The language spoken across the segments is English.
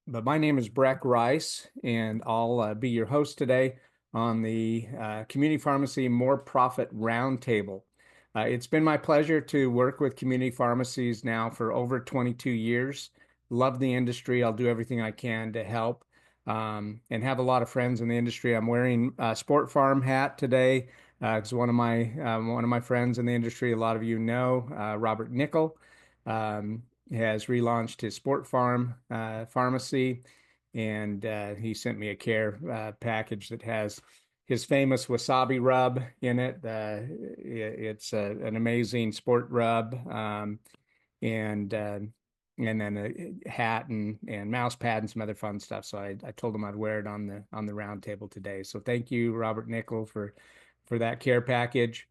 but my name is Breck Rice, and I'll be your host today on the Community Pharmacy More Profit Roundtable. It's been my pleasure to work with community pharmacies now for over 22 years. Love the industry. I'll do everything I can to help and have a lot of friends in the industry. I'm wearing a Sport Farm hat today because one of my friends in the industry, a lot of you know, Robert Nickel. Um, has relaunched his Sport Farm pharmacy, and he sent me a care package that has his famous wasabi rub in it. It's an amazing sport rub, and and then a hat and mouse pad and some other fun stuff. So I told him I'd wear it on the round table today. So thank you, Robert Nickel, for that care package.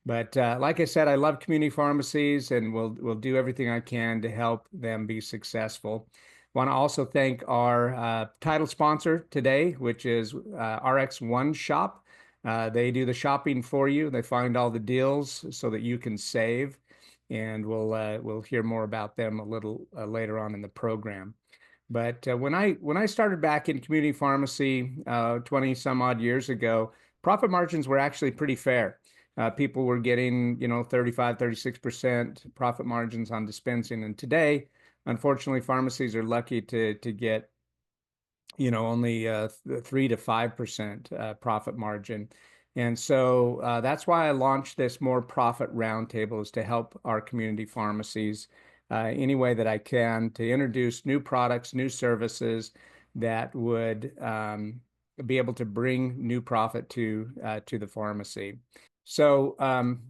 But like I said, I love community pharmacies, and we'll do everything I can to help them be successful. Want to also thank our title sponsor today, which is RX OneShop. They do the shopping for you. They find all the deals so that you can save, and we'll hear more about them a little later on in the program. But when I started back in community pharmacy 20 some odd years ago, profit margins were actually pretty fair. People were getting, 35, 36% profit margins on dispensing. And today, unfortunately, pharmacies are lucky to get, only 3 to 5% profit margin. And so that's why I launched this more profit roundtable, is to help our community pharmacies any way that I can to introduce new products, new services that would be able to bring new profit to the pharmacy. So,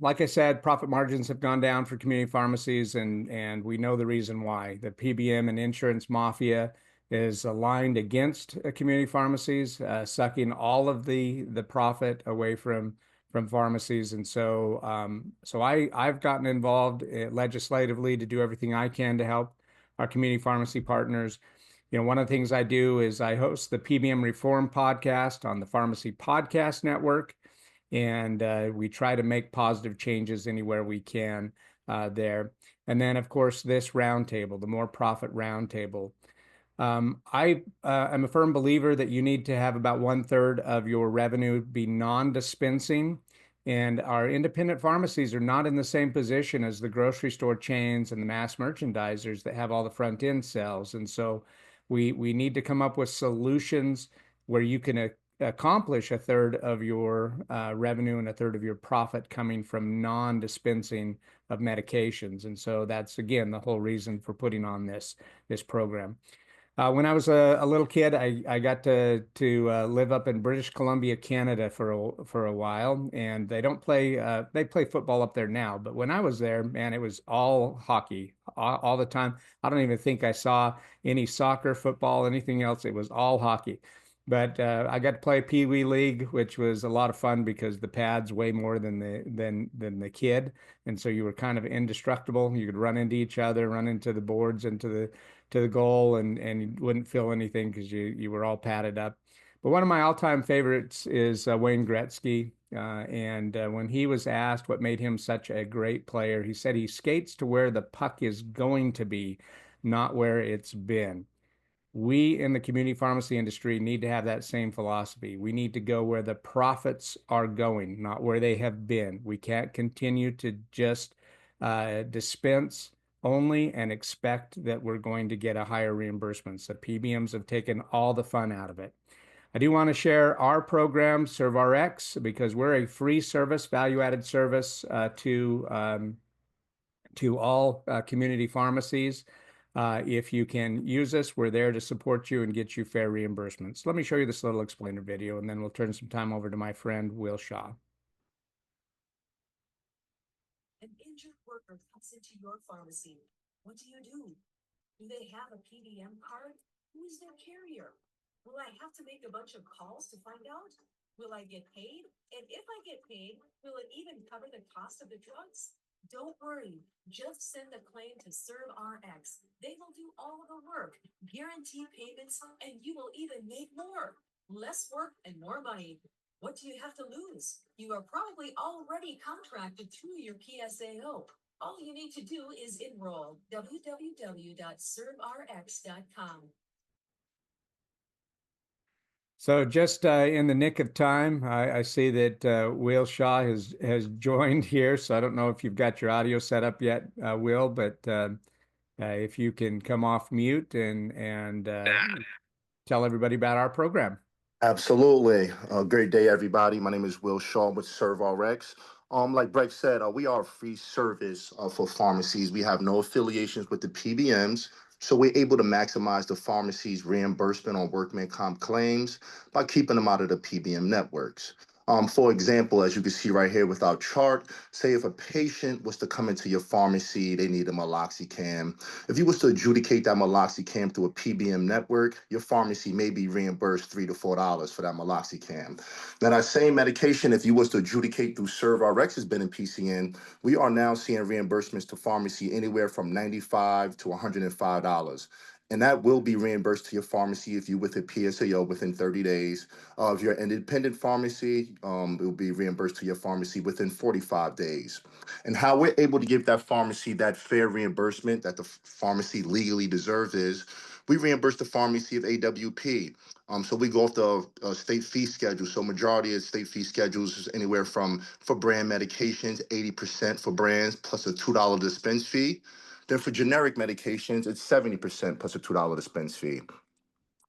like I said, profit margins have gone down for community pharmacies, and we know the reason why. The PBM and insurance mafia is aligned against community pharmacies, sucking all of the profit away from pharmacies. And so I've gotten involved legislatively to do everything I can to help our community pharmacy partners. One of the things I do is I host the PBM Reform podcast on the Pharmacy Podcast Network, and we try to make positive changes anywhere we can there. And then, of course, this roundtable, the More Profit Roundtable. I am a firm believer that you need to have about 1/3 of your revenue be non-dispensing, and our independent pharmacies are not in the same position as the grocery store chains and the mass merchandisers that have all the front end sales. And so we need to come up with solutions where you can accomplish 1/3 of your revenue and 1/3 of your profit coming from non-dispensing of medications. And so that's, again, the whole reason for putting on this program. When I was a little kid, I got to live up in British Columbia, Canada for a while, and they play football up there now. But when I was there, man, it was all hockey all the time. I don't even think I saw any soccer, football, anything else. It was all hockey. But I got to play Pee Wee League, which was a lot of fun because the pads weigh more than the kid, and so you were kind of indestructible. You could run into each other, run into the boards, into the goal, and you wouldn't feel anything because you were all padded up. But one of my all-time favorites is Wayne Gretzky. And when he was asked what made him such a great player, he said he skates to where the puck is going to be, not where it's been. We in the community pharmacy industry need to have that same philosophy. We need to go where the profits are going, not where they have been. We can't continue to just dispense only and expect that we're going to get a higher reimbursement. So PBMs have taken all the fun out of it. I do want to share our program, ServRx, because we're a free service, value-added service to all community pharmacies. If you can use us, we're there to support you and get you fair reimbursements. Let me show you this little explainer video, and then we'll turn some time over to my friend, Will Shaw. An injured worker comes into your pharmacy. What do? Do they have a PBM card? Who is their carrier? Will I have to make a bunch of calls to find out? Will I get paid? And if I get paid, will it even cover the cost of the drugs? Don't worry, just send the claim to ServRx. They will do all of the work, guarantee payments, and you will even make more. Less work and more money. What do you have to lose? You are probably already contracted through your PSAO. All you need to do is enroll. www.servrx.com. So just in the nick of time, I see that Will Shaw has joined here. So I don't know if you've got your audio set up yet, Will, but if you can come off mute and tell everybody about our program. Absolutely. Great day, everybody. My name is Will Shaw with ServRx. Like Breck said, we are a free service for pharmacies. We have no affiliations with the PBMs, so we're able to maximize the pharmacy's reimbursement on workman comp claims by keeping them out of the PBM networks. For example, as you can see right here with our chart, say if a patient was to come into your pharmacy, they need a meloxicam. If you was to adjudicate that meloxicam through a PBM network, your pharmacy may be reimbursed $3 to $4 for that meloxicam. Now, that same medication, if you was to adjudicate through ServRx has been in PCN, we are now seeing reimbursements to pharmacy anywhere from $95 to $105. And that will be reimbursed to your pharmacy if you with a PSAO within 30 days. If you're an independent pharmacy, it will be reimbursed to your pharmacy within 45 days. And how we're able to give that pharmacy that fair reimbursement that the pharmacy legally deserves is we reimburse the pharmacy of AWP. So we go off the state fee schedule. So majority of state fee schedules is anywhere from for brand medications, 80% for brands plus a $2 dispense fee. Then for generic medications, it's 70% plus a $2 dispense fee.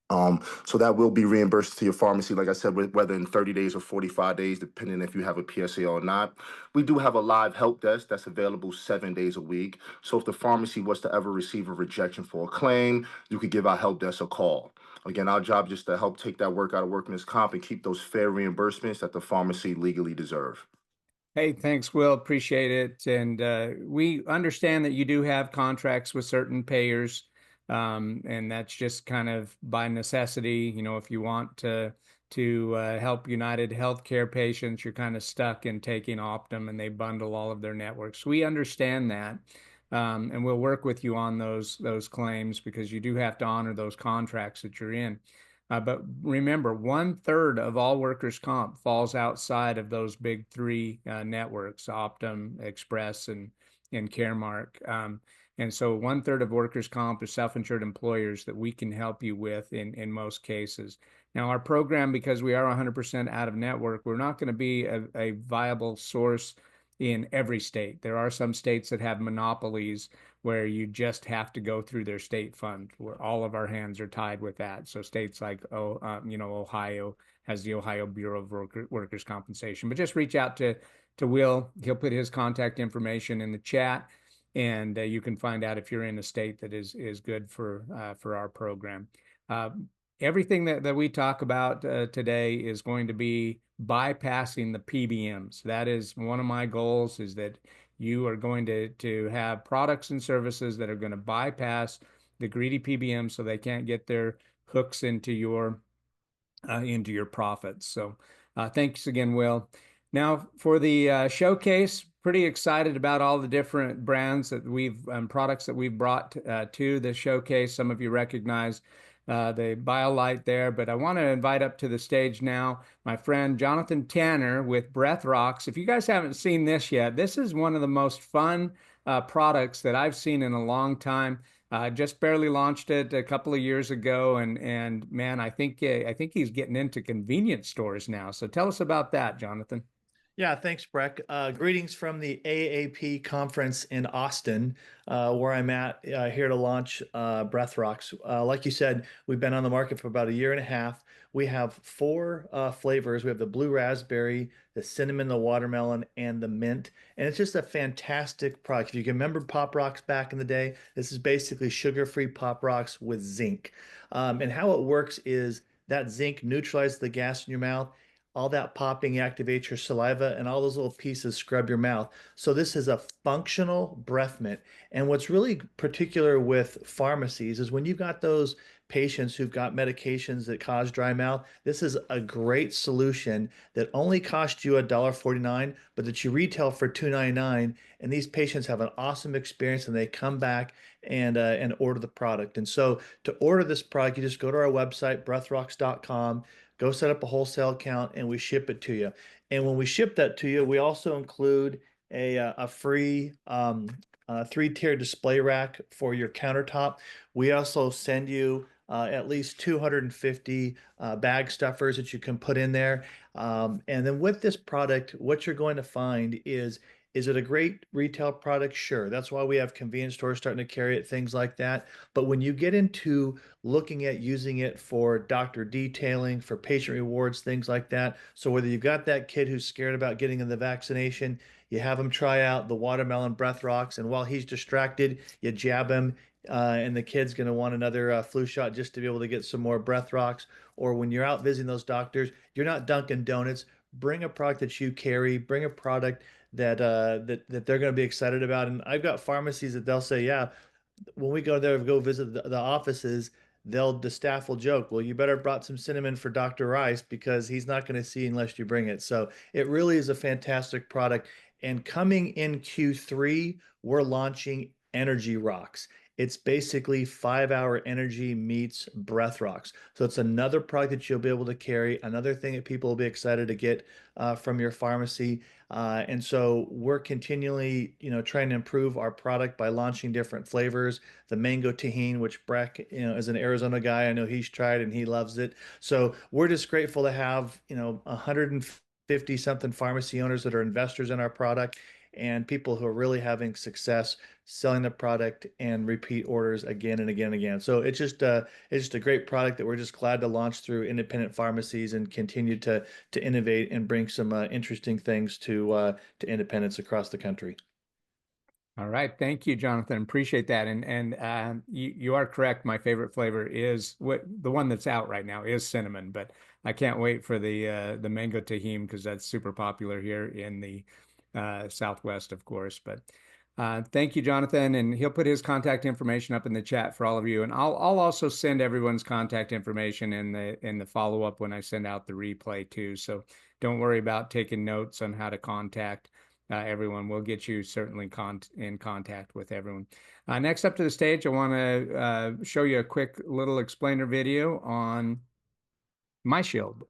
So that will be reimbursed to your pharmacy, like I said, whether in 30 days or 45 days, depending if you have a PSA or not. We do have a live help desk that's available 7 days a week. So if the pharmacy was to ever receive a rejection for a claim, you could give our help desk a call. Again, our job is just to help take that work out of workman's comp and keep those fair reimbursements that the pharmacy legally deserve. Hey, thanks, Will. Appreciate it. And we understand that you do have contracts with certain payers, and that's just kind of by necessity. You know, if you want to help United Healthcare patients, you're kind of stuck in taking Optum, and they bundle all of their networks. We understand that, and we'll work with you on those claims because you do have to honor those contracts that you're in. But remember, 1/3 of all workers' comp falls outside of those big three networks, Optum, Express, and Caremark. And so 1/3 of workers' comp is self-insured employers that we can help you with in most cases. Now, our program, because we are 100% out of network, we're not going to be a viable source in every state. There are some states that have monopolies where you just have to go through their state fund, where all of our hands are tied with that. So states like, Ohio has the Ohio Bureau of Workers' Compensation. But just reach out to Will. He'll put his contact information in the chat, and you can find out if you're in a state that is good for our program. Everything that we talk about today is going to be bypassing the PBMs. That is one of my goals, is that you are going to have products and services that are going to bypass the greedy PBMs so they can't get their hooks into your profits. So thanks again, Will. Now for the showcase, pretty excited about all the different brands that products that we've brought to the showcase. Some of you recognize the BIOLYTE there, but I want to invite up to the stage now my friend Jonathan Tanner with BreathRx. If you guys haven't seen this yet, this is one of the most fun products that I've seen in a long time. Just barely launched it a couple of years ago, and man, I think he's getting into convenience stores now. So tell us about that, Jonathan. Yeah, thanks, Breck. Greetings from the AAP conference in Austin, where I'm at here to launch BreathRx. Like you said, we've been on the market for about a year and a half. We have four flavors. We have the blue raspberry, the cinnamon, the watermelon, and the mint. And it's just a fantastic product. If you can remember Pop Rocks back in the day, this is basically sugar-free Pop Rocks with zinc. And how it works is that zinc neutralizes the gas in your mouth. All that popping activates your saliva, and all those little pieces scrub your mouth. So this is a functional breath mint. And what's really particular with pharmacies is when you've got those patients who've got medications that cause dry mouth, this is a great solution that only costs you $1.49, but that you retail for $2.99. And these patients have an awesome experience, and they come back and order the product. And so to order this product, you just go to our website, breathrocks.com. Go set up a wholesale account, and we ship it to you. And when we ship that to you, we also include a free 3-tier display rack for your countertop. We also send you at least 250 bag stuffers that you can put in there. And then with this product, what you're going to find is it a great retail product? Sure. That's why we have convenience stores starting to carry it, things like that. But when you get into looking at using it for doctor detailing, for patient rewards, things like that. So whether you've got that kid who's scared about getting in the vaccination, you have him try out the watermelon breath rocks, and while he's distracted, you jab him, and the kid's going to want another flu shot just to be able to get some more breath rocks. Or when you're out visiting those doctors, you're not Dunkin' Donuts. Bring a product that you carry. Bring a product that they're going to be excited about. And I've got pharmacies that they'll say, yeah, when we go there, go visit the offices, the staff will joke, well, you better brought some cinnamon for Dr. Rice because he's not going to see unless you bring it. So it really is a fantastic product. And coming in Q3, we're launching Energy Rocks. It's basically 5-hour energy meets breath rocks. So it's another product that you'll be able to carry, another thing that people will be excited to get from your pharmacy. And so we're continually, trying to improve our product by launching different flavors. The mango tahini, which Breck, is an Arizona guy. I know he's tried and he loves it. So we're just grateful to have, 150 something pharmacy owners that are investors in our product and people who are really having success selling the product and repeat orders again and again and again. So it's just a great product that we're just glad to launch through independent pharmacies and continue to innovate and bring some interesting things to independents across the country. All right, thank you, Jonathan. Appreciate that. And you are correct. My favorite flavor is the one that's out right now is cinnamon, but I can't wait for the mango tahini because that's super popular here in the Southwest, of course. But thank you, Jonathan, and he'll put his contact information up in the chat for all of you. And I'll also send everyone's contact information in the follow-up when I send out the replay too. So don't worry about taking notes on how to contact everyone. We'll get you certainly in contact with everyone. Next up to the stage, I want to show you a quick little explainer video on myshield.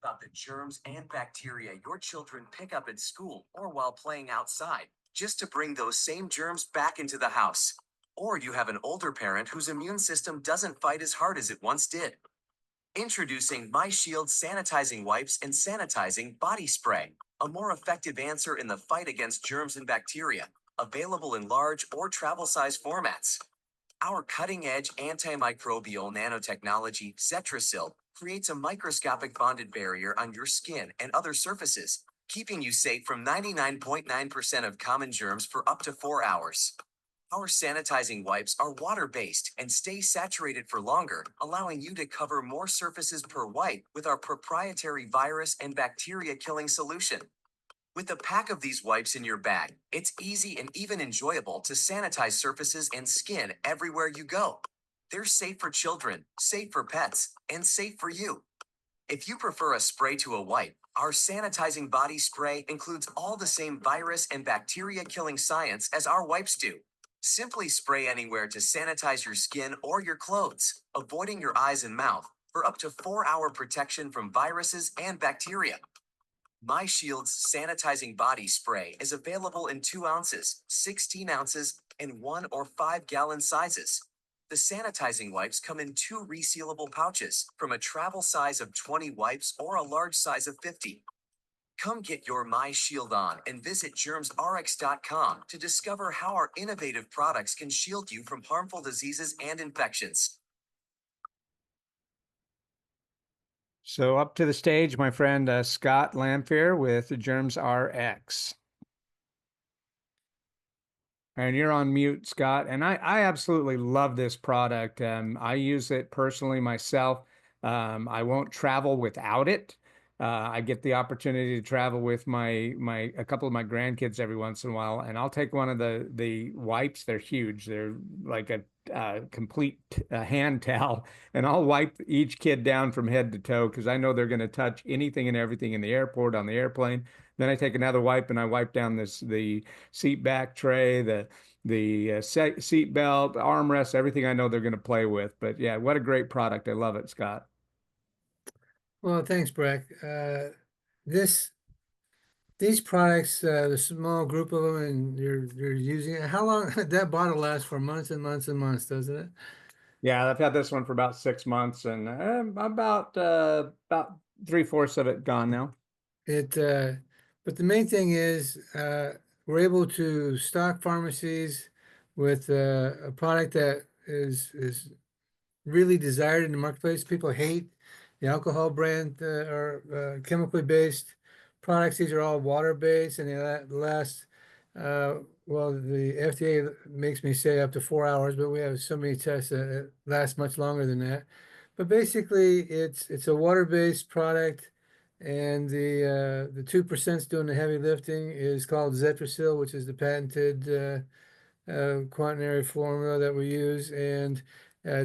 About the germs and bacteria your children pick up at school or while playing outside, just to bring those same germs back into the house. Or you have an older parent whose immune system doesn't fight as hard as it once did. Introducing myshield sanitizing wipes and sanitizing body spray, a more effective answer in the fight against germs and bacteria, available in large or travel size formats. Our cutting-edge antimicrobial nanotechnology, Zetrasil, creates a microscopic bonded barrier on your skin and other surfaces, keeping you safe from 99.9% of common germs for up to 4 hours. Our sanitizing wipes are water-based and stay saturated for longer, allowing you to cover more surfaces per wipe with our proprietary virus and bacteria-killing solution. With a pack of these wipes in your bag, it's easy and even enjoyable to sanitize surfaces and skin everywhere you go. They're safe for children, safe for pets, and safe for you. If you prefer a spray to a wipe, our sanitizing body spray includes all the same virus and bacteria-killing science as our wipes do. Simply spray anywhere to sanitize your skin or your clothes, avoiding your eyes and mouth, for up to 4-hour protection from viruses and bacteria. MyShield's sanitizing body spray is available in 2 ounces, 16 ounces, and 1 or 5 gallon sizes. The sanitizing wipes come in 2 resealable pouches, from a travel size of 20 wipes or a large size of 50. Come get your MyShield on and visit GermsRx.com to discover how our innovative products can shield you from harmful diseases and infections. So up to the stage, my friend Scott Lamphere with GermsRx. And you're on mute, Scott. And I absolutely love this product. I use it personally myself. I won't travel without it. I get the opportunity to travel with a couple of my grandkids every once in a while, and I'll take one of the wipes. They're huge. They're like a complete hand towel, and I'll wipe each kid down from head to toe because I know they're going to touch anything and everything in the airport, on the airplane. Then I take another wipe and I wipe down the seat back tray, the seat belt, armrest, everything I know they're going to play with. But yeah, what a great product. I love it, Scott. Well, thanks, Breck. These products, the small group of them, and you're using it. How long that bottle lasts for months and months and months, doesn't it? Yeah, I've had this one for about 6 months, and about 3/4 of it gone now. But the main thing is we're able to stock pharmacies with a product that is really desired in the marketplace. People hate the alcohol brand or chemically based products. These are all water based, and they last. Well, the FDA makes me say up to 4 hours, but we have so many tests that last much longer than that. But basically, it's a water based product, and the 2% doing the heavy lifting is called Zetrasil, which is the patented quaternary formula that we use. And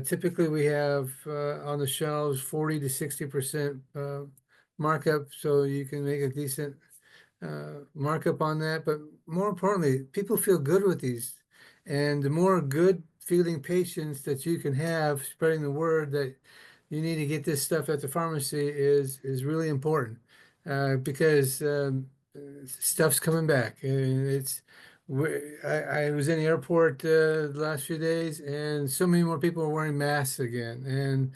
typically we have on the shelves 40 to 60% markup, so you can make a decent markup on that. But more importantly, people feel good with these. And the more good feeling patients that you can have spreading the word that you need to get this stuff at the pharmacy is really important because stuff's coming back. And I was in the airport the last few days, and so many more people are wearing masks again.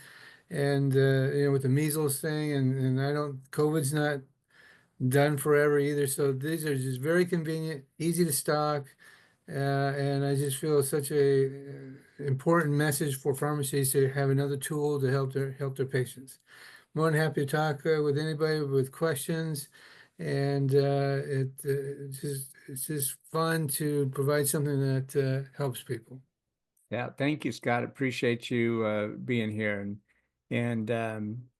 And with the measles thing, and COVID's not done forever either. So these are just very convenient, easy to stock, and I just feel such a important message for pharmacies to have another tool to help their patients. More than happy to talk with anybody with questions, and it's just fun to provide something that helps people. Yeah, thank you, Scott. Appreciate you being here, and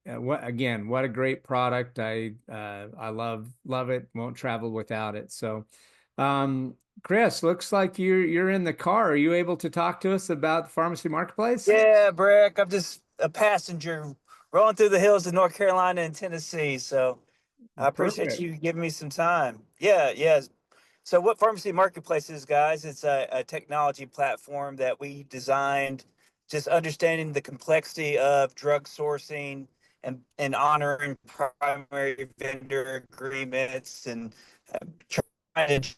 what a great product. I love it. Won't travel without it. So, Chris, looks like you're in the car. Are you able to talk to us about the pharmacy marketplace? Yeah, Breck, I'm just a passenger rolling through the hills of North Carolina and Tennessee. So I appreciate Perfect. you giving me some time. Yeah. So what Pharmacy Marketplace is, guys, it's a technology platform that we designed, just understanding the complexity of drug sourcing and honoring primary vendor agreements and trying to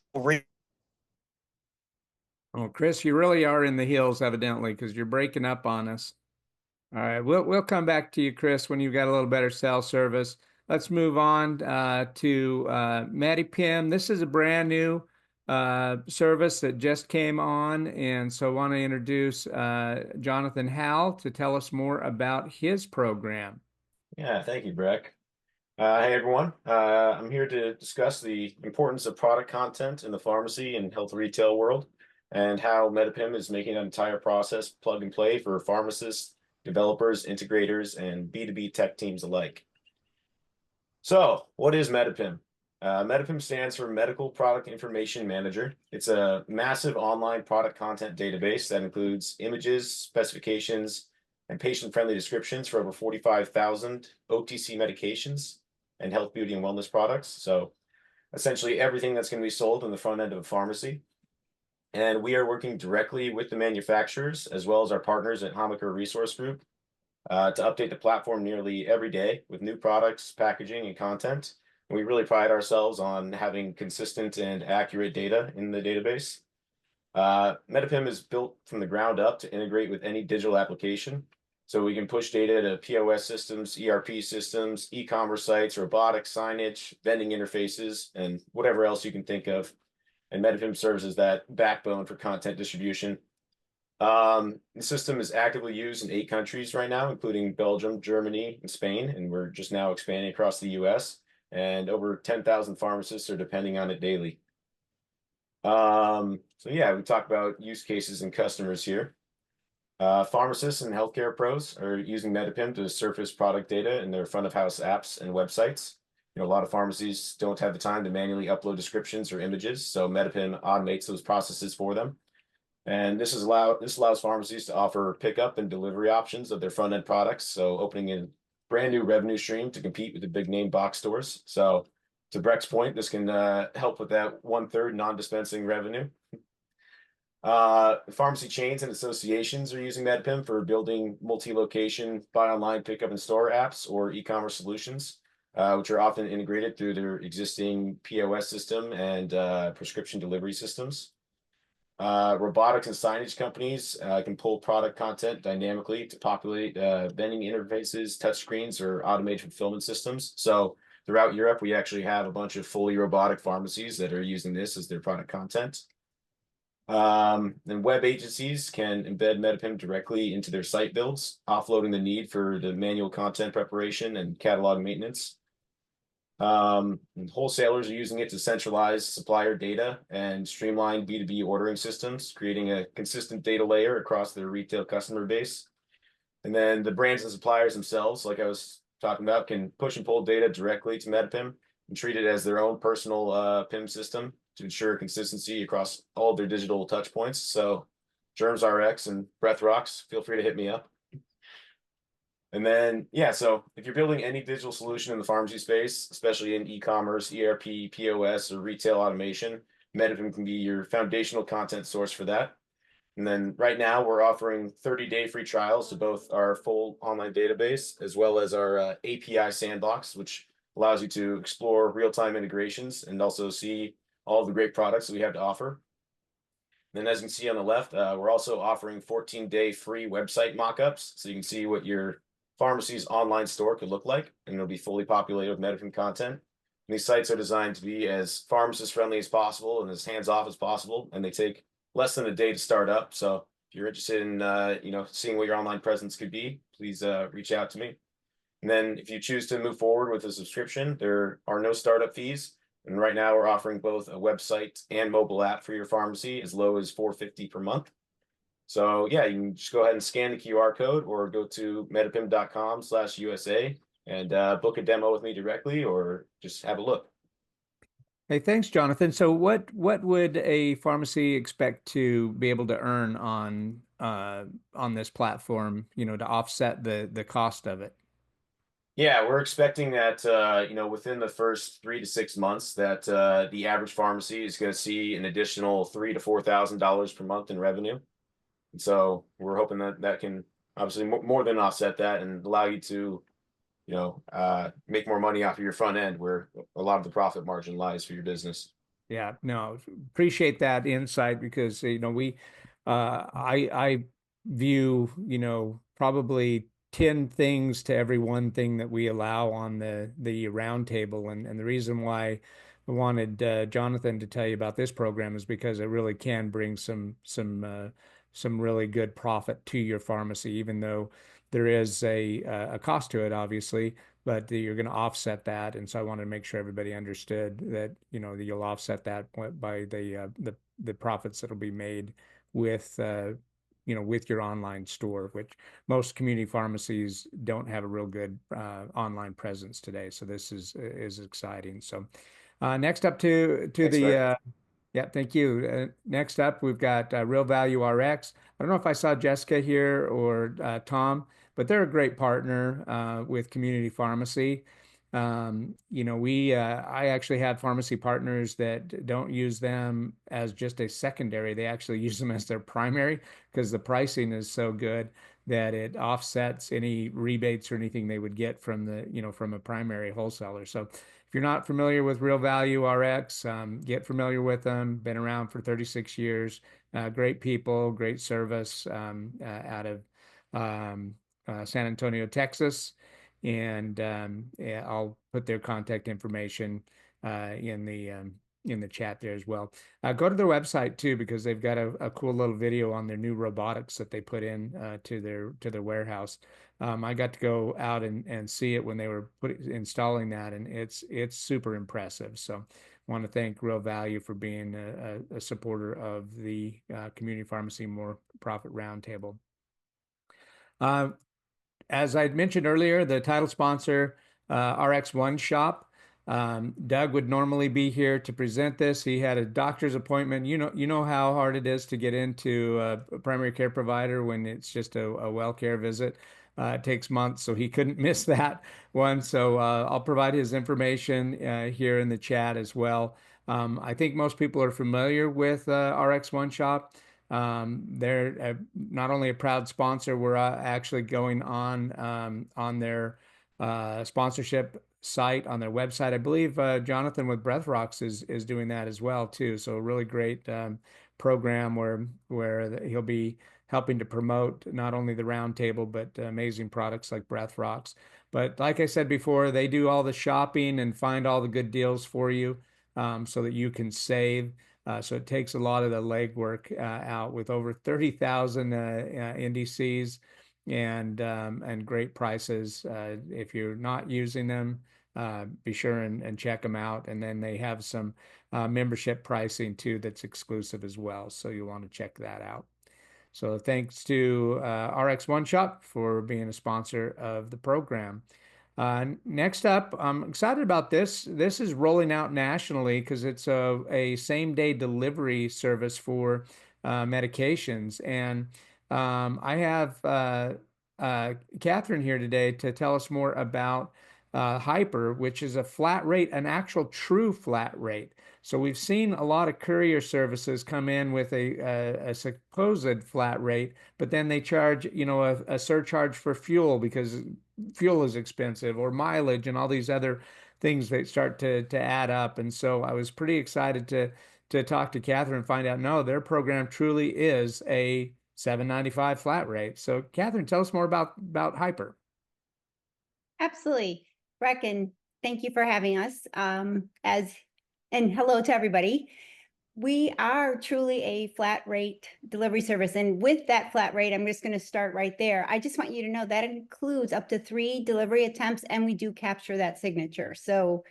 Oh, Chris, you really are in the hills, evidently, because you're breaking up on us. All right, we'll come back to you, Chris, when you've got a little better cell service. Let's move on to Matty Pim. This is a brand new service that just came on, and so I want to introduce Jonathan Howell to tell us more about his program. Yeah, thank you, Breck. Hey, everyone. I'm here to discuss the importance of product content in the pharmacy and health retail world and how MetaPIM is making an entire process plug and play for pharmacists, developers, integrators, and B2B tech teams alike. So, what is MetaPIM? MetaPIM stands for Medical Product Information Manager. It's a massive online product content database that includes images, specifications, and patient-friendly descriptions for over 45,000 OTC medications and health, beauty, and wellness products. So essentially everything that's going to be sold in the front end of a pharmacy. And we are working directly with the manufacturers as well as our partners at Hypr Resource Group to update the platform nearly every day with new products, packaging, and content. And we really pride ourselves on having consistent and accurate data in the database. MetaPIM is built from the ground up to integrate with any digital application. So we can push data to POS systems, ERP systems, e-commerce sites, robotics, signage, vending interfaces, and whatever else you can think of. And MetaPIM serves as that backbone for content distribution. The system is actively used in 8 countries right now, including Belgium, Germany, and Spain, and we're just now expanding across the US, and over 10,000 pharmacists are depending on it daily. So yeah, we talk about use cases and customers here. Pharmacists and healthcare pros are using MetaPIM to surface product data in their front of house apps and websites. A lot of pharmacies don't have the time to manually upload descriptions or images, so MetaPIM automates those processes for them. And this allows pharmacies to offer pickup and delivery options of their front end products, so opening a brand new revenue stream to compete with the big name box stores. So to Breck's point, this can help with that 1/3 non-dispensing revenue. Pharmacy chains and associations are using MetaPIM for building multi-location buy online, pickup in store apps or e-commerce solutions, which are often integrated through their existing POS system and prescription delivery systems. Robotics and signage companies can pull product content dynamically to populate vending interfaces, touchscreens, or automated fulfillment systems. So throughout Europe, we actually have a bunch of fully robotic pharmacies that are using this as their product content. And web agencies can embed MetaPIM directly into their site builds, offloading the need for the manual content preparation and catalog maintenance. And wholesalers are using it to centralize supplier data and streamline B2B ordering systems, creating a consistent data layer across their retail customer base. And then the brands and suppliers themselves, like I was talking about, can push and pull data directly to MetaPIM and treat it as their own personal PIM system to ensure consistency across all of their digital touch points. So GermsRx and BreckRx, feel free to hit me up. And then, yeah, so if you're building any digital solution in the pharmacy space, especially in e-commerce, ERP, POS, or retail automation, MetaPIM can be your foundational content source for that. And then right now we're offering 30-day free trials to both our full online database as well as our API sandbox, which allows you to explore real-time integrations and also see all the great products that we have to offer. And then as you can see on the left, we're also offering 14-day free website mockups, so you can see what your pharmacy's online store could look like, and it'll be fully populated with MetaPIM content. And these sites are designed to be as pharmacist friendly as possible and as hands-off as possible, and they take less than a day to start up. So if you're interested in seeing what your online presence could be, please reach out to me. And then if you choose to move forward with a subscription, there are no startup fees. And right now we're offering both a website and mobile app for your pharmacy as low as $4.50 per month. So yeah, you can just go ahead and scan the QR code or go to metapim.com/USA and book a demo with me directly or just have a look. Hey, thanks, Jonathan. So what would a pharmacy expect to be able to earn on this platform, to offset the cost of it? Yeah, we're expecting that within the first 3 to 6 months that the average pharmacy is going to see an additional $3,000 to $4,000 per month in revenue. And so we're hoping that that can obviously more than offset that and allow you to, make more money off of your front end where a lot of the profit margin lies for your business. Yeah, no, appreciate that insight because I view probably 10 things to every one thing that we allow on the roundtable, and the reason why I wanted Jonathan to tell you about this program is because it really can bring some really good profit to your pharmacy, even though there is a cost to it, obviously, but you're going to offset that. And so I wanted to make sure everybody understood that, that you'll offset that by the profits that'll be made with, with your online store, which most community pharmacies don't have a real good online presence today. So this is exciting. So next up to Thanks, the Breck. yeah, thank you. Next up, we've got Real Value RX. I don't know if I saw Jessica here or Tom, but they're a great partner with community pharmacy. I actually have pharmacy partners that don't use them as just a secondary. They actually use them as their primary because the pricing is so good that it offsets any rebates or anything they would get from from a primary wholesaler. So if you're not familiar with Real Value RX, get familiar with them. Been around for 36 years. Great people, great service out of San Antonio, Texas. And yeah, I'll put their contact information in the chat there as well. Go to their website too because they've got a cool little video on their new robotics that they put in to their warehouse. I got to go out and see it when they were installing that, and it's super impressive. So I want to thank Real Value for being a supporter of the Community Pharmacy More Profit Roundtable. As I mentioned earlier, the title sponsor, RX OneShop. Doug would normally be here to present this. He had a doctor's appointment. You know how hard it is to get into a primary care provider when it's just a well care visit. It takes months, so he couldn't miss that one. So I'll provide his information here in the chat as well. I think most people are familiar with RX OneShop. They're not only a proud sponsor, we're actually going on their sponsorship site on their website. I believe Jonathan with BreckRx is doing that as well too. So a really great program where he'll be helping to promote not only the roundtable, but amazing products like Breathrox. But like I said before, they do all the shopping and find all the good deals for you so that you can save. So it takes a lot of the legwork out with over 30,000 NDCs and great prices. If you're not using them, be sure and check them out. And then they have some membership pricing too that's exclusive as well. So you'll want to check that out. So thanks to RX OneShop for being a sponsor of the program. Next up, I'm excited about this. This is rolling out nationally because it's a same-day delivery service for medications. And I have Catherine here today to tell us more about Hypr, which is a flat rate, an actual true flat rate. So we've seen a lot of courier services come in with a supposed flat rate, but then they charge, a surcharge for fuel because fuel is expensive, or mileage, and all these other things that start to add up. And so I was pretty excited to talk to Catherine and find out, no, their program truly is a $7.95 flat rate. So Catherine, tell us more about Hypr. Absolutely. Breck, and thank you for having us. And hello to everybody. We are truly a flat rate delivery service. And with that flat rate, I'm just going to start right there. I just want you to know that includes up to 3 delivery attempts, and we do capture that signature. So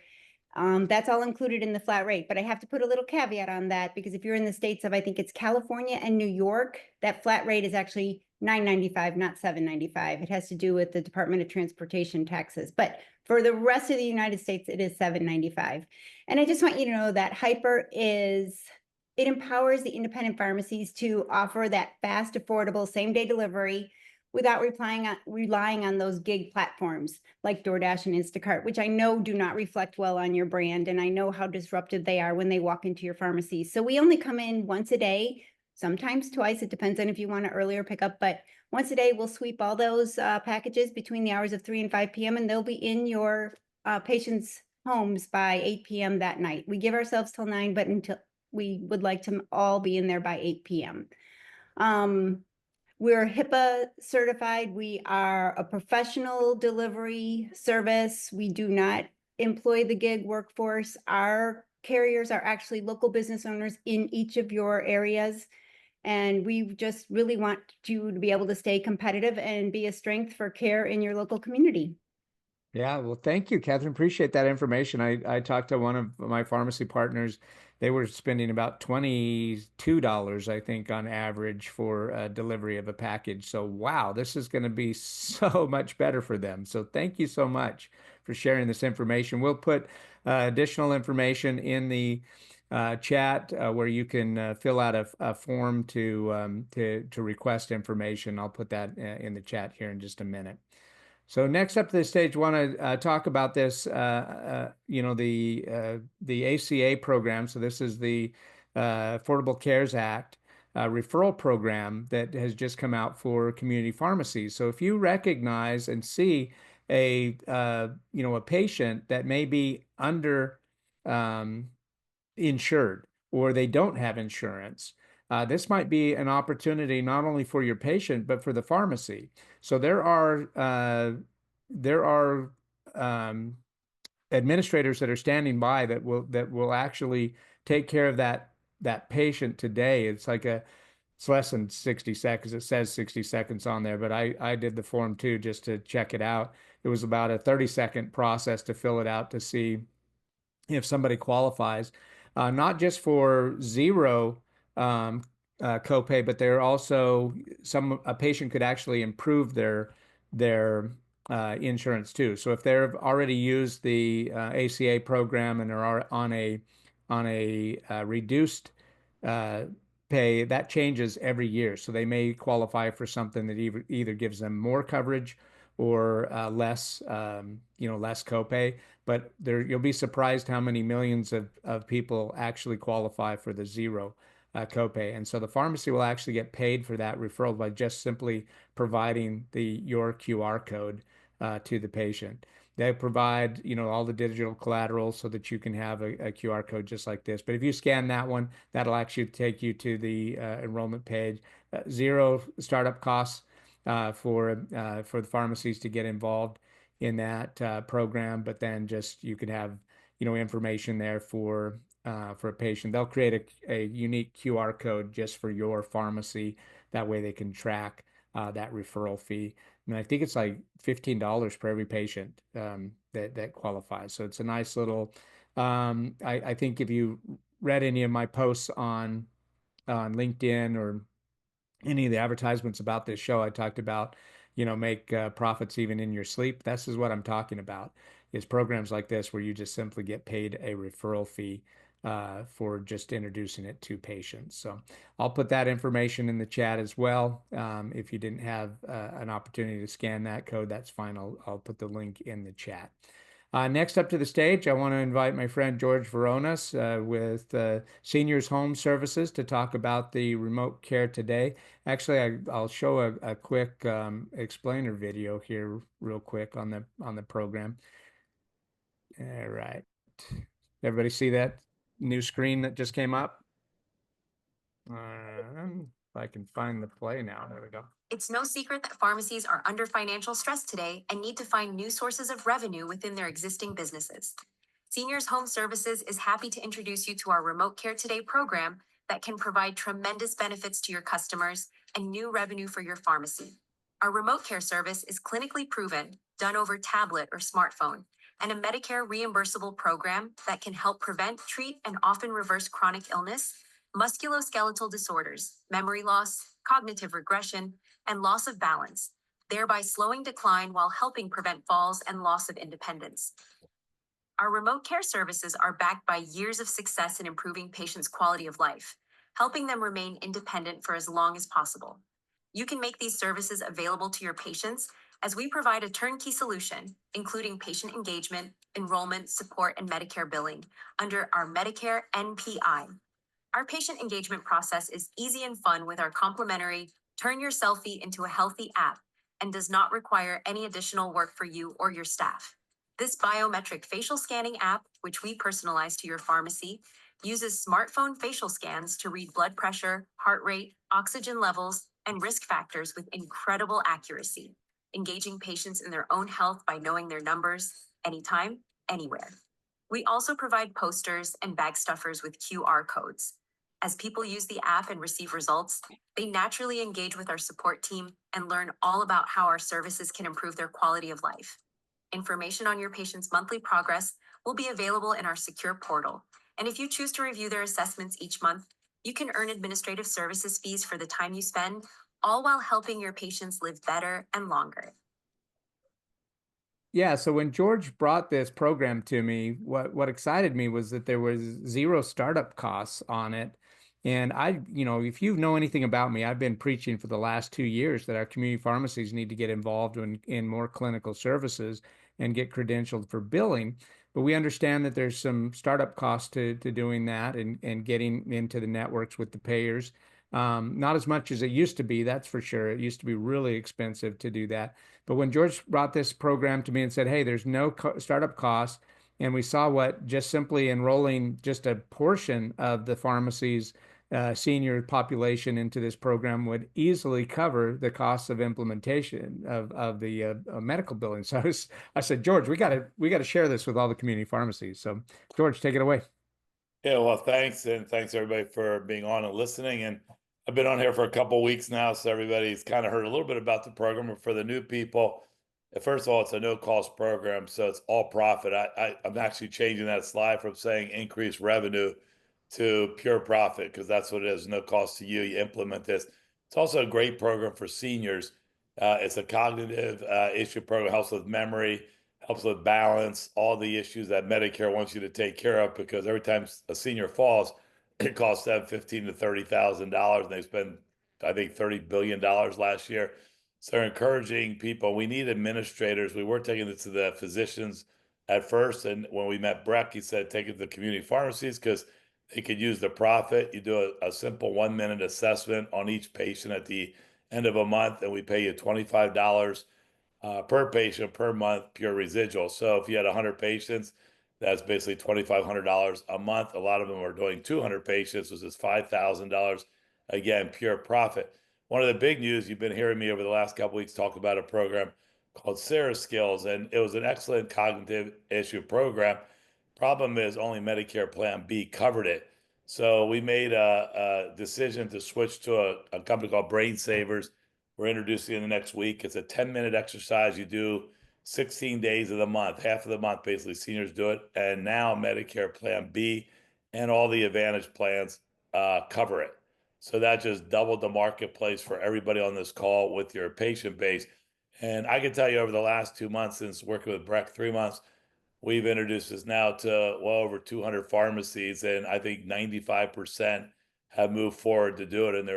that's all included in the flat rate. But I have to put a little caveat on that because if you're in the states of, I think it's California and New York, that flat rate is actually $9.95, not $7.95. It has to do with the Department of Transportation taxes. But for the rest of the United States, it is $7.95. And I just want you to know that Hypr it empowers the independent pharmacies to offer that fast, affordable, same-day delivery without relying on those gig platforms like DoorDash and Instacart, which I know do not reflect well on your brand. And I know how disruptive they are when they walk into your pharmacy. So we only come in once a day, sometimes twice. It depends on if you want an earlier pickup, but once a day, we'll sweep all those packages between the hours of 3 and 5 p.m. and they'll be in your patients' homes by 8 p.m. that night. We give ourselves till 9, but we would like to all be in there by 8 p.m. We're HIPAA certified. We are a professional delivery service. We do not employ the gig workforce. Our carriers are actually local business owners in each of your areas. And we just really want you to be able to stay competitive and be a strength for care in your local community. Yeah, well, thank you, Catherine. Appreciate that information. I talked to one of my pharmacy partners. They were spending about $22, I think, on average for delivery of a package. So, wow, this is going to be so much better for them. So, thank you so much for sharing this information. We'll put additional information in the chat where you can fill out a form to request information. I'll put that in the chat here in just a minute. So next up to the stage, want to talk about this, the ACA program. So this is the Affordable Cares Act referral program that has just come out for community pharmacies. So if you recognize and see a patient that may be under insured or they don't have insurance, this might be an opportunity not only for your patient but for the pharmacy. So there are administrators that are standing by that will actually take care of that patient today. It's less than 60 seconds. It says 60 seconds on there, but I did the form too just to check it out. It was about a 30-second process to fill it out to see if somebody qualifies, not just for zero copay, but they're also a patient could actually improve their insurance too. So if they've already used the ACA program and are on a reduced pay, that changes every year. So they may qualify for something that either gives them more coverage or less copay. But you'll be surprised how many millions of people actually qualify for the zero copay. And so the pharmacy will actually get paid for that referral by just simply providing your QR code to the patient. They provide, all the digital collateral so that you can have a QR code just like this. But if you scan that one, that'll actually take you to the enrollment page. Zero startup costs for the pharmacies to get involved in that program. But then just you could have, information there for a patient. They'll create a unique QR code just for your pharmacy. That way they can track that referral fee. And I think it's like $15 per every patient that qualifies. So it's a nice little. I think if you read any of my posts on LinkedIn or any of the advertisements about this show, I talked about, make profits even in your sleep. This is what I'm talking about, is programs like this where you just simply get paid a referral fee for just introducing it to patients. So I'll put that information in the chat as well. If you didn't have an opportunity to scan that code, that's fine. I'll put the link in the chat. Next up to the stage, I want to invite my friend George Veronas with Seniors Home Services to talk about the remote care today. Actually, I'll show a quick explainer video here real quick on the program. All right. Everybody see that new screen that just came up? If I can find the play now. There we go. It's no secret that pharmacies are under financial stress today and need to find new sources of revenue within their existing businesses. Seniors Home Services is happy to introduce you to our Remote Care Today program that can provide tremendous benefits to your customers and new revenue for your pharmacy. Our remote care service is clinically proven, done over tablet or smartphone, and a Medicare reimbursable program that can help prevent, treat, and often reverse chronic illness, musculoskeletal disorders, memory loss, cognitive regression, and loss of balance, thereby slowing decline while helping prevent falls and loss of independence. Our remote care services are backed by years of success in improving patients' quality of life, helping them remain independent for as long as possible. You can make these services available to your patients as we provide a turnkey solution, including patient engagement, enrollment, support, and Medicare billing under our Medicare NPI. Our patient engagement process is easy and fun with our complimentary Turn Your Selfie into a Healthy app and does not require any additional work for you or your staff. This biometric facial scanning app, which we personalize to your pharmacy, uses smartphone facial scans to read blood pressure, heart rate, oxygen levels, and risk factors with incredible accuracy, engaging patients in their own health by knowing their numbers, anytime, anywhere. We also provide posters and bag stuffers with QR codes. As people use the app and receive results, they naturally engage with our support team and learn all about how our services can improve their quality of life. Information on your patient's monthly progress will be available in our secure portal. And if you choose to review their assessments each month, you can earn administrative services fees for the time you spend, all while helping your patients live better and longer. Yeah, so when George brought this program to me, what excited me was that there was zero startup costs on it. And if you know anything about me, I've been preaching for the last 2 years that our community pharmacies need to get involved in more clinical services and get credentialed for billing. But we understand that there's some startup costs to doing that and getting into the networks with the payers. Not as much as it used to be, that's for sure. It used to be really expensive to do that. But when George brought this program to me and said, hey, there's no startup costs, and we saw what just simply enrolling just a portion of the pharmacy's senior population into this program would easily cover the costs of implementation of the medical billing. So I said, George, we got to share this with all the community pharmacies. So George, take it away. Yeah, well, thanks. And thanks everybody for being on and listening. And I've been on here for a couple of weeks now, so everybody's kind of heard a little bit about the program. But for the new people, first of all, it's a no-cost program, so it's all profit. I'm actually changing that slide from saying increased revenue to pure profit, because that's what it is, no cost to you. You implement this. It's also a great program for seniors. It's a cognitive issue program, helps with memory, helps with balance, all the issues that Medicare wants you to take care of, because every time a senior falls, it costs them $15,000 to $30,000, and they spend, I think, $30 billion last year. So they're encouraging people. We need administrators. We were taking this to the physicians at first, and when we met Breck, he said take it to the community pharmacies because they could use the profit. You do a simple 1-minute assessment on each patient at the end of a month, and we pay you $25 per patient per month, pure residual. So if you had 100 patients, that's basically $2,500 a month. A lot of them are doing 200 patients, which is $5,000. Again, pure profit. One of the big news, you've been hearing me over the last couple weeks talk about a program called Sarah Skills, and it was an excellent cognitive issue program. Problem is only Medicare Plan B covered it. So we made a decision to switch to a company called Brain Savers. We're introducing it the next week. It's a 10-minute exercise you do 16 days of the month, half of the month, basically seniors do it. And now Medicare Plan B and all the Advantage plans cover it. So that just doubled the marketplace for everybody on this call with your patient base. And I can tell you over the last 2 months, since working with Breck, 3 months, we've introduced this now to well over 200 pharmacies, and I think 95% have moved forward to do it. And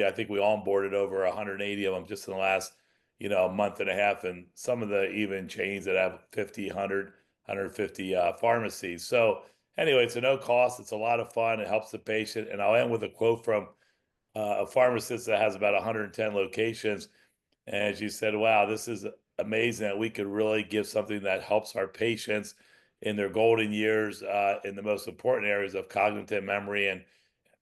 I think we onboarded over 180 of them just in the last, month and a half, and some of the even chains that have 50, 100, 150 pharmacies. So anyway, it's a no cost. It's a lot of fun. It helps the patient. And I'll end with a quote from a pharmacist that has about 110 locations. And she said, wow, this is amazing that we could really give something that helps our patients in their golden years, in the most important areas of cognitive memory and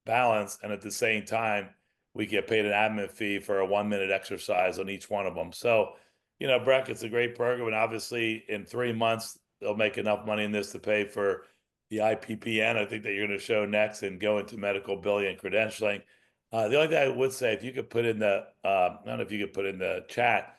balance. And at the same time, we get paid an admin fee for a 1 minute exercise on each one of them. So, Breck, it's a great program. And obviously, in 3 months, they'll make enough money in this to pay for the IPPN, I think that you're going to show next, and go into medical billing and credentialing. The only thing I would say, if you could put in the, I don't know if you could put in the chat,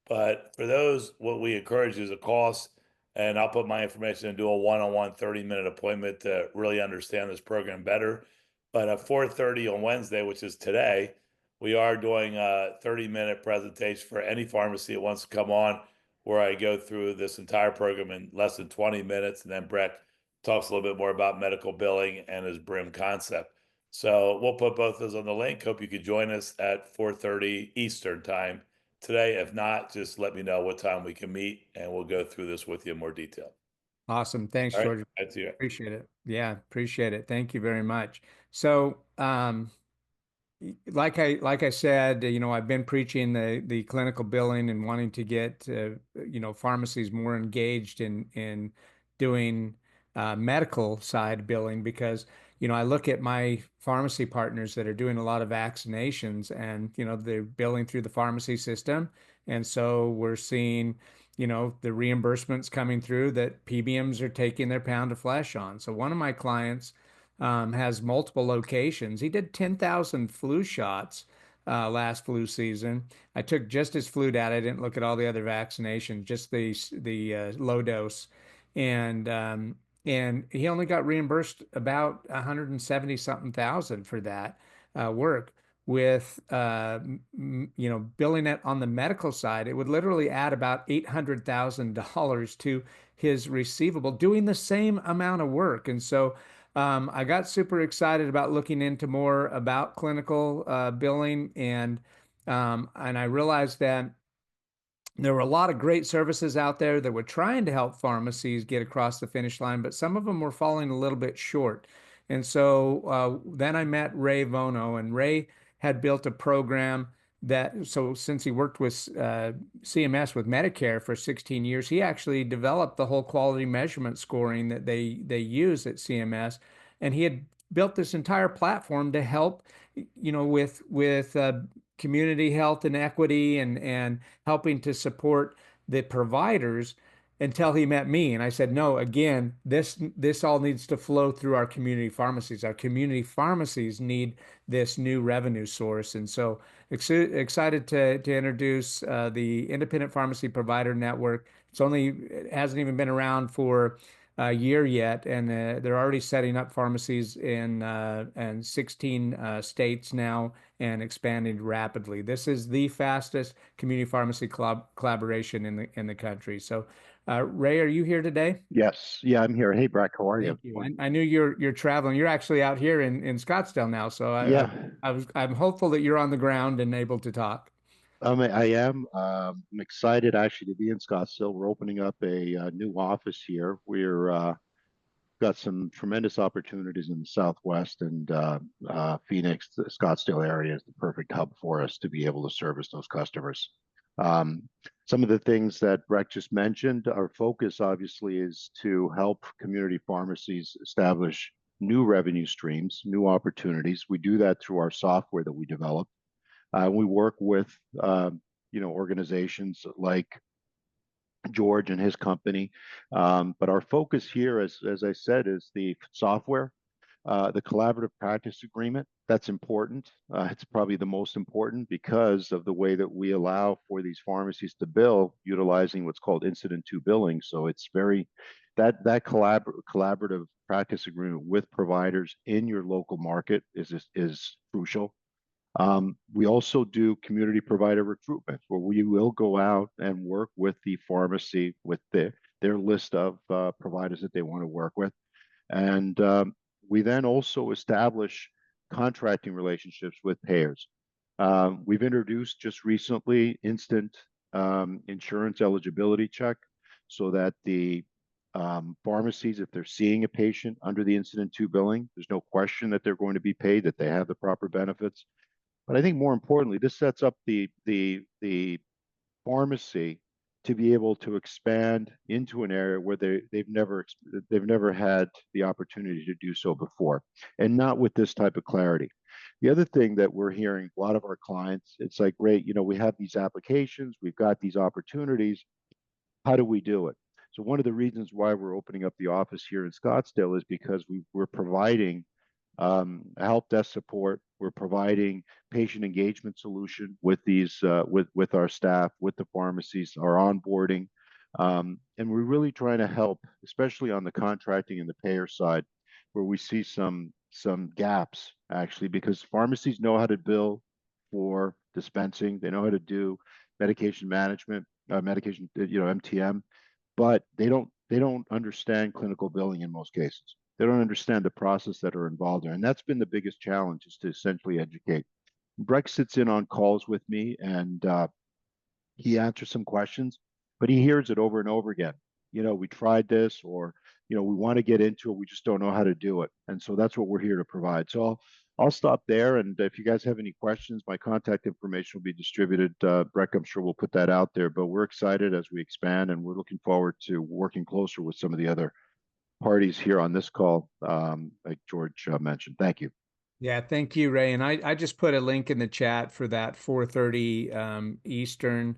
but for those, what we encourage is a cost, and I'll put my information and do a one-on-one 30-minute appointment to really understand this program better. But at 4:30 on Wednesday, which is today, we are doing a 30-minute presentation for any pharmacy that wants to come on, where I go through this entire program in less than 20 minutes, and then Breck talks a little bit more about medical billing and his BRIM concept. So we'll put both those on the link. Hope you could join us at 4:30 Eastern time today. If not, just let me know what time we can meet, and we'll go through this with you in more detail. Awesome. Thanks, All right, George. that's you. Appreciate it. Yeah, appreciate it. Thank you very much. So, like I said, I've been preaching the clinical billing and wanting to get pharmacies more engaged in doing medical side billing, because I look at my pharmacy partners that are doing a lot of vaccinations, and they're billing through the pharmacy system, and so we're seeing the reimbursements coming through that PBMs are taking their pound of flesh on. So one of my clients has multiple locations. He did 10,000 flu shots last flu season. I took just his flu data. I didn't look at all the other vaccinations, just the low dose, and he only got reimbursed about 170 something thousand for that work. With billing it on the medical side, it would literally add about $800,000 to his receivable doing the same amount of work. And so I got super excited about looking into more about clinical billing, and I realized that there were a lot of great services out there that were trying to help pharmacies get across the finish line, but some of them were falling a little bit short. And so then I met Ray Vono, and Ray had built a program so since he worked with CMS with Medicare for 16 years, he actually developed the whole quality measurement scoring that they use at CMS, and he had built this entire platform to help, with community health and equity, and helping to support the providers, until he met me. And I said, no, again, this all needs to flow through our community pharmacies. Our community pharmacies need this new revenue source. And so excited to introduce the Independent Pharmacy Provider Network. It hasn't even been around for a year yet, and they're already setting up pharmacies in 16 states now, and expanding rapidly. This is the fastest community pharmacy collaboration in the country. So, Ray, are you here today? Yes. Yeah, I'm here. Hey, Breck, how are you? Thank you. I knew you're traveling. You're actually out here in Scottsdale now, so Yeah, I'm hopeful that you're on the ground and able to talk. I am. I'm excited actually to be in Scottsdale. We're opening up a new office here. We're got some tremendous opportunities in the Southwest, and Phoenix, the Scottsdale area is the perfect hub for us to be able to service those customers. Some of the things that Breck just mentioned, our focus obviously is to help community pharmacies establish new revenue streams, new opportunities. We do that through our software that we develop. We work with organizations like George and his company, but our focus here, as I said, is the software, the collaborative practice agreement. That's important. It's probably the most important because of the way that we allow for these pharmacies to bill utilizing what's called incident to billing. So it's very that collaborative practice agreement with providers in your local market is crucial. We also do community provider recruitment, where we will go out and work with the pharmacy with their list of providers that they want to work with. And we then also establish contracting relationships with payers. We've introduced just recently instant insurance eligibility check so that the pharmacies, if they're seeing a patient under the incident to billing, there's no question that they're going to be paid, that they have the proper benefits. But I think more importantly, this sets up the pharmacy to be able to expand into an area where they've never had the opportunity to do so before, and not with this type of clarity. The other thing that we're hearing a lot of our clients, it's like, great, we have these applications, we've got these opportunities. How do we do it? So one of the reasons why we're opening up the office here in Scottsdale is because we're providing help desk support. We're providing patient engagement solution with these with our staff, with the pharmacies, our onboarding, and we're really trying to help, especially on the contracting and the payer side, where we see some gaps actually, because pharmacies know how to bill for dispensing, they know how to do medication management, medication, MTM, but they don't understand clinical billing in most cases. They don't understand the process that are involved there. And that's been the biggest challenge, is to essentially educate. Breck sits in on calls with me, and he answers some questions, but he hears it over and over again. We tried this, or, we want to get into it, we just don't know how to do it. And so that's what we're here to provide. So I'll stop there. And if you guys have any questions, my contact information will be distributed. Breck, I'm sure we'll put that out there, but we're excited as we expand, and we're looking forward to working closer with some of the other parties here on this call, like George mentioned. Thank you. Yeah, thank you, Ray. And I just put a link in the chat for that 4:30 Eastern.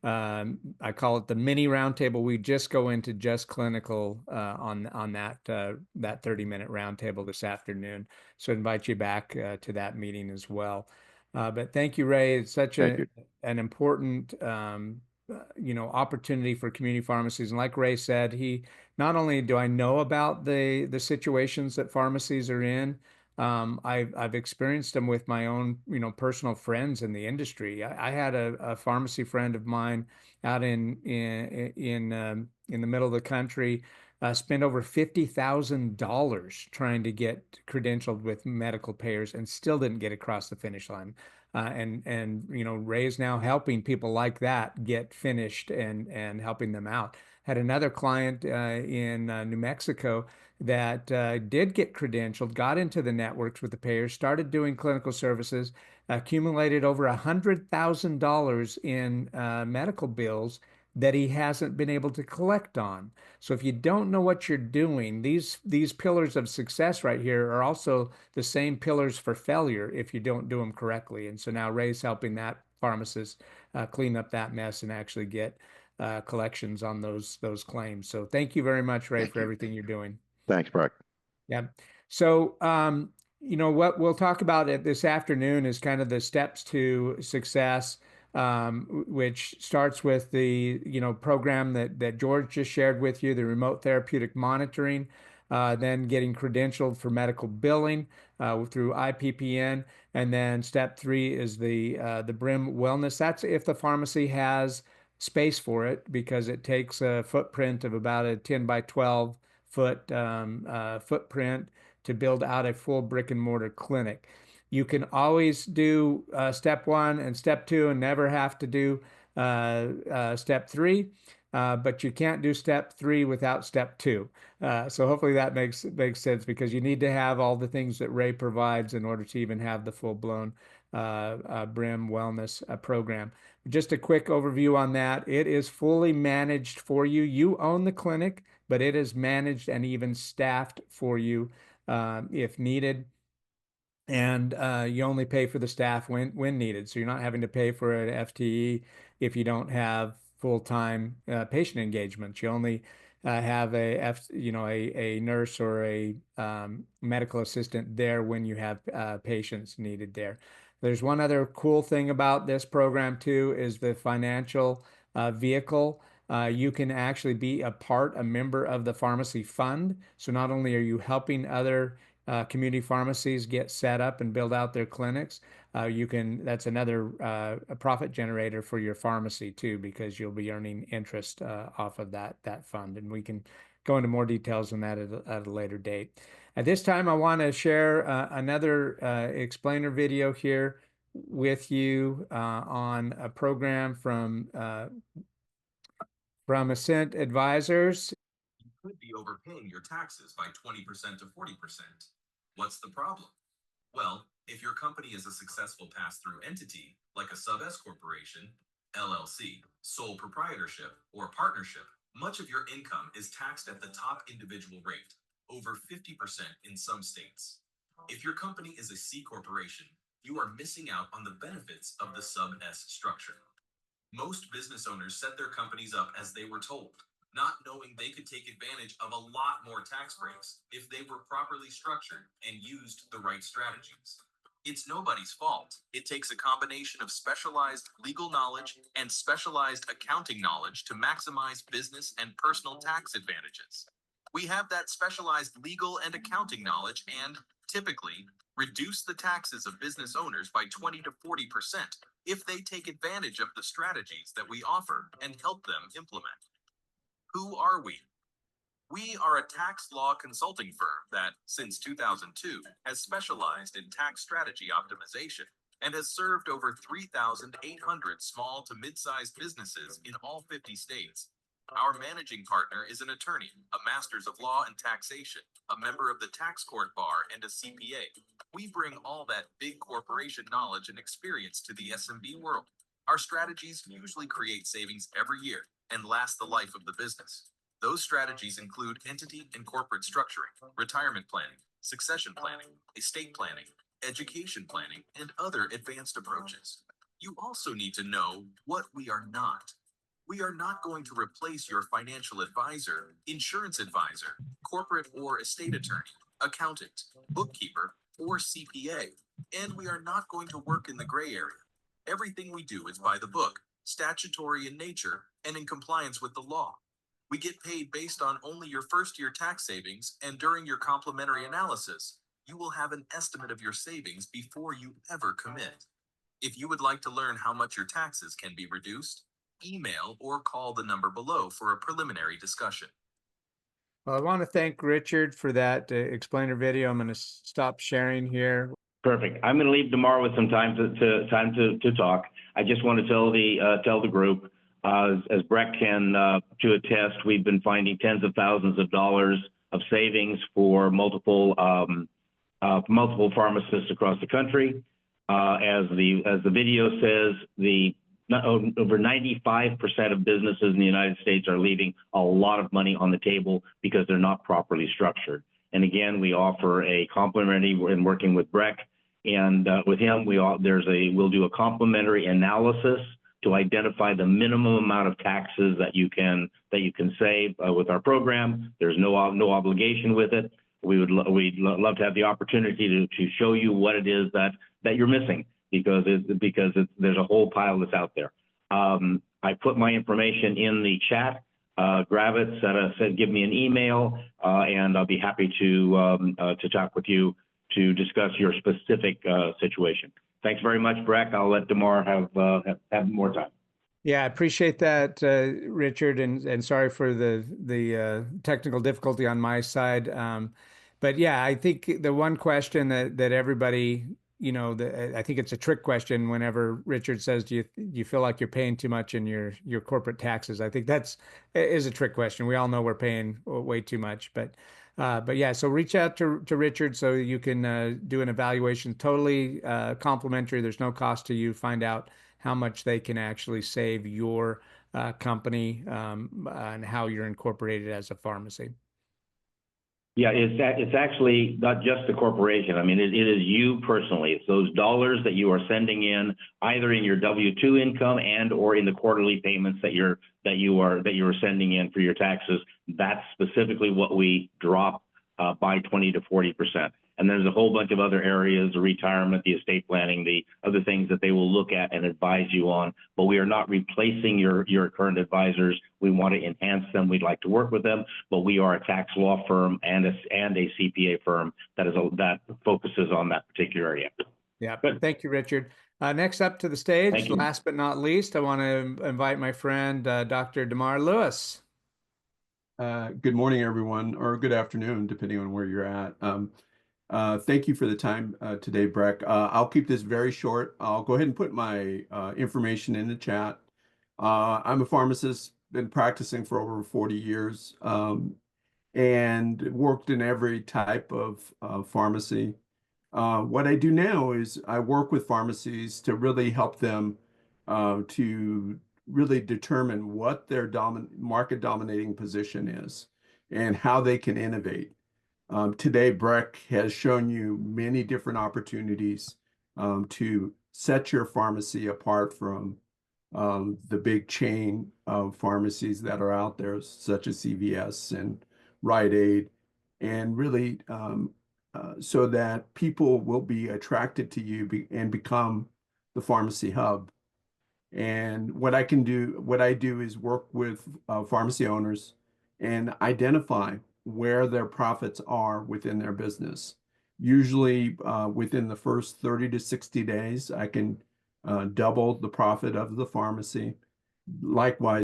I call it the mini roundtable. We just go into just clinical on that 30-minute roundtable this afternoon. So I invite you back to that meeting as well. But thank you, Ray. It's such an important opportunity for community pharmacies. And like Ray said, not only do I know about the situations that pharmacies are in, I've experienced them with my own, personal friends in the industry. I had a pharmacy friend of mine out in the middle of the country, spent over $50,000 trying to get credentialed with medical payers and still didn't get across the finish line. Ray is now helping people like that get finished and helping them out. Had another client in New Mexico that did get credentialed, got into the networks with the payers, started doing clinical services, accumulated over $100,000 in medical bills that he hasn't been able to collect on. So if you don't know what you're doing, these pillars of success right here are also the same pillars for failure if you don't do them correctly. And so now Ray's helping that pharmacist clean up that mess and actually get collections on those claims. So thank you very much, Ray, for everything you're doing. Thanks, Breck. Yeah. So, what we'll talk about this afternoon is kind of the steps to success, which starts with the, program that George just shared with you, the remote therapeutic monitoring, then getting credentialed for medical billing through IPPN. And then step 3 is the BRIM wellness. That's if the pharmacy has space for it, because it takes a footprint of about a 10 by 12 foot footprint to build out a full brick and mortar clinic. You can always do step 1 and step 2 and never have to do step 3, but you can't do step 3 without step 2. So hopefully that makes sense, because you need to have all the things that Ray provides in order to even have the full-blown Brim Wellness program. Just a quick overview on that. It is fully managed for you. You own the clinic, but it is managed and even staffed for you if needed. And you only pay for the staff when needed. So you're not having to pay for an FTE if you don't have full-time patient engagement. You only have a nurse or a medical assistant there when you have patients needed there. There's one other cool thing about this program too, is the financial vehicle. You can actually be a member of the pharmacy fund. So not only are you helping other community pharmacies get set up and build out their clinics, that's another a profit generator for your pharmacy too, because you'll be earning interest off of that fund. And we can go into more details on that at a later date. At this time, I want to share another explainer video here with you on a program from Ascent Advisors. You could be overpaying your taxes by 20% to 40%. What's the problem? Well, if your company is a successful pass-through entity, like a sub-S corporation, LLC, sole proprietorship, or partnership, much of your income is taxed at the top individual rate, over 50% in some states. If your company is a C corporation, you are missing out on the benefits of the sub-S structure. Most business owners set their companies up as they were told, not knowing they could take advantage of a lot more tax breaks if they were properly structured and used the right strategies. It's nobody's fault. It takes a combination of specialized legal knowledge and specialized accounting knowledge to maximize business and personal tax advantages. We have that specialized legal and accounting knowledge and, typically, reduce the taxes of business owners by 20 to 40% if they take advantage of the strategies that we offer and help them implement. Who are we? We are a tax law consulting firm that, since 2002, has specialized in tax strategy optimization and has served over 3,800 small to mid-sized businesses in all 50 states. Our managing partner is an attorney, a master's of law and taxation, a member of the tax court bar, and a CPA. We bring all that big corporation knowledge and experience to the SMB world. Our strategies usually create savings every year and last the life of the business. Those strategies include entity and corporate structuring, retirement planning, succession planning, estate planning, education planning, and other advanced approaches. You also need to know what we are not. We are not going to replace your financial advisor, insurance advisor, corporate or estate attorney, accountant, bookkeeper, or CPA, and we are not going to work in the gray area. Everything we do is by the book, statutory in nature, and in compliance with the law. We get paid based on only your first-year tax savings, and during your complementary analysis, you will have an estimate of your savings before you ever commit. If you would like to learn how much your taxes can be reduced, email or call the number below for a preliminary discussion. Well, I want to thank Richard for that explainer video. I'm going to stop sharing here. Perfect. I'm going to leave Demar with some time to talk. I just want to tell the group, as Breck can to attest, we've been finding tens of thousands of dollars of savings for multiple pharmacists across the country. As the video says, over 95% of businesses in the United States are leaving a lot of money on the table because they're not properly structured. And again, we offer a complimentary in working with Breck, and with him, we'll do a complimentary analysis to identify the minimum amount of taxes that you can save with our program. There's no obligation with it. We'd love to have the opportunity to show you what it is that you're missing, because there's a whole pile that's out there. I put my information in the chat. Grab it, said give me an email, and I'll be happy to talk with you to discuss your specific situation. Thanks very much, Breck. I'll let Demar have more time. Yeah, I appreciate that, Richard, and sorry for the technical difficulty on my side. But yeah, I think the one question that everybody, I think it's a trick question whenever Richard says, do you feel like you're paying too much in your corporate taxes? I think is a trick question. We all know we're paying way too much, but But yeah, so reach out to Richard so you can do an evaluation, totally complimentary. There's no cost to you. Find out how much they can actually save your company and how you're incorporated as a pharmacy. Yeah, it's actually not just the corporation. I mean, it is you personally. It's those dollars that you are sending in either in your W-2 income and or in the quarterly payments that you are sending in for your taxes. That's specifically what we drop by 20 to 40%. And there's a whole bunch of other areas, the retirement, the estate planning, the other things that they will look at and advise you on. But we are not replacing your current advisors. We want to enhance them. We'd like to work with them, but we are a tax law firm and a CPA firm that focuses on that particular area. Yeah, thank you, Richard. Next up to the stage, Thank you. last but not least, I want to invite my friend, Dr. Demar Lewis. Good morning, everyone, or good afternoon, depending on where you're at. Thank you for the time today, Breck. I'll keep this very short. I'll go ahead and put my information in the chat. I'm a pharmacist, been practicing for over 40 years, and worked in every type of pharmacy. What I do now is I work with pharmacies to really help them to really determine what their market dominating position is and how they can innovate. Today, Breck has shown you many different opportunities to set your pharmacy apart from the big chain of pharmacies that are out there, such as CVS and Rite Aid, and really so that people will be attracted to you and become the pharmacy hub. And what I do is work with pharmacy owners and identify where their profits are within their business. Usually within the first 30 to 60 days, I can double the profit of the pharmacy. Likewise,